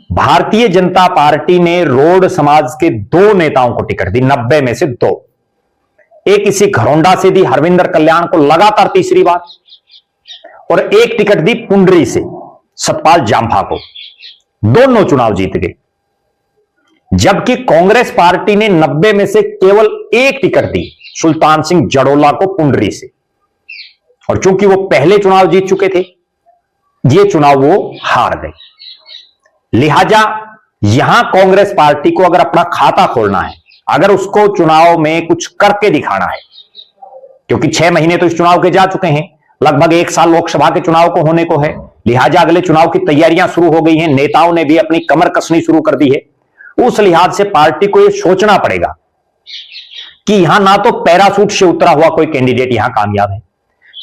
Bharatiya Janata party ने road समाज के दो नेताओं को टिकट दी, 90 में से दो। एक इसी घरौंडा से दी हरविंदर कल्याण को लगातार तीसरी बार, और एक टिकट दी पुंडरी से सतपाल जांभा को। दोनों चुनाव जीत गए। जबकि कांग्रेस पार्टी ने 90 में से केवल एक टिकट दी, सुल्तान सिंह जड़ोला को पुंडरी से। और चूंकि वो पहले चुनाव जीत चुके थे, ये चुनाव वो हार गए। लिहाजा यहां कांग्रेस पार्टी को अगर अपना खाता खोलना है, अगर उसको चुनाव में कुछ करके दिखाना है, क्योंकि 6 महीने तो इस चुनाव के जा चुके हैं, लगभग 1 साल लोकसभा के चुनाव को होने को है, लिहाजा अगले चुनाव की तैयारियां शुरू हो गई हैं, नेताओं ने भी अपनी कमर कसनी शुरू कर दी है। उस लिहाज से पार्टी को यह सोचना पड़ेगा कि यहां ना तो पैराशूट से उतरा हुआ कोई कैंडिडेट यहां कामयाब है।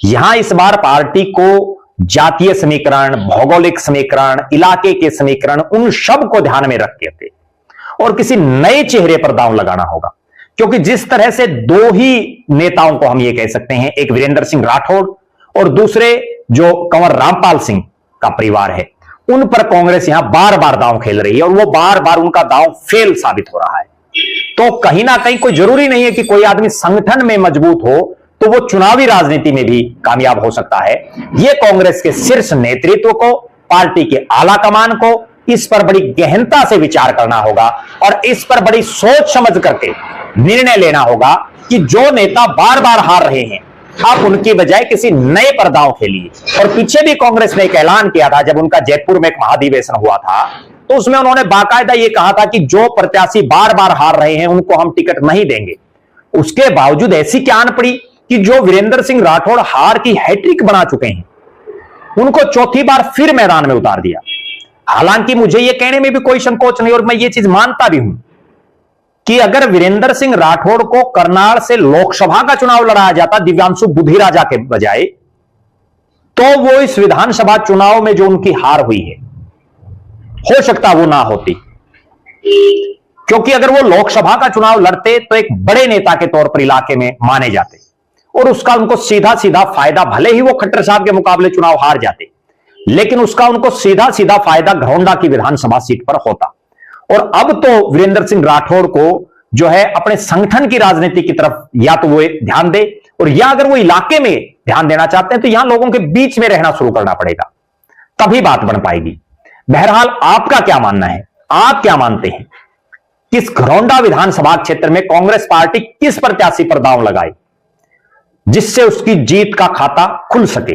यहां इस बार पार्टी को जातीय समीकरण, भौगोलिक समीकरण, इलाके के समीकरण, उन सब को ध्यान में रख के और किसी नए चेहरे पर दांव लगाना होगा। क्योंकि जिस तरह से दो ही नेताओं को हम ये कह सकते हैं, एक वीरेंद्र सिंह राठौड़ और दूसरे जो कंवर रामपाल सिंह का परिवार है, उन पर कांग्रेस यहां बार बार दांव खेल रही है और वो बार बार उनका दांव फेल साबित हो रहा है। तो कहीं ना कहीं कोई जरूरी नहीं है कि कोई आदमी संगठन में मजबूत हो तो वो चुनावी राजनीति में भी कामयाब हो सकता है। ये कांग्रेस के शीर्ष नेतृत्व को, पार्टी के आला कमान को इस पर बड़ी गहनता से विचार करना होगा और इस पर बड़ी सोच समझ करके निर्णय लेना होगा कि जो नेता बार बार हार रहे हैं, आप उनकी बजाय किसी नए पर दांव खेलिए। और पीछे भी कांग्रेस ने एक ऐलान किया था, जब उनका जयपुर में एक महाधिवेशन हुआ था, तो उसमें उन्होंने बाकायदा यह कहा था कि जो प्रत्याशी बार बार हार रहे हैं उनको हम टिकट नहीं देंगे। उसके बावजूद ऐसी क्या आन पड़ी कि जो वीरेंद्र सिंह राठौड़ हार की हैट्रिक बना चुके हैं, उनको चौथी बार फिर मैदान में उतार दिया। हालांकि मुझे यह कहने में भी कोई संकोच नहीं, और मैं ये चीज मानता भी हूं कि अगर वीरेंद्र सिंह राठौड़ को करनाल से लोकसभा का चुनाव लड़ाया जाता दिव्यांशु बुधिराजा के बजाय, तो वो इस विधानसभा चुनाव में जो उनकी हार हुई है, हो सकता वो ना होती। क्योंकि अगर वो लोकसभा का चुनाव लड़ते तो एक बड़े नेता के तौर पर इलाके में माने जाते और उसका उनको सीधा सीधा फायदा, भले ही वो खट्टर साहब के मुकाबले चुनाव हार जाते, लेकिन उसका उनको सीधा सीधा फायदा घरौंडा की विधानसभा सीट पर होता। और अब तो वीरेंद्र सिंह राठौड़ को जो है अपने संगठन की राजनीति की तरफ या तो वो ध्यान दे, और या अगर वो इलाके में ध्यान देना चाहते हैं तो यहां लोगों के बीच में रहना शुरू करना पड़ेगा, तभी बात बन पाएगी। बहरहाल आपका क्या मानना है? आप क्या मानते हैं किस घरौंडा विधानसभा क्षेत्र में कांग्रेस पार्टी किस प्रत्याशी पर दांव लगाए जिससे उसकी जीत का खाता खुल सके?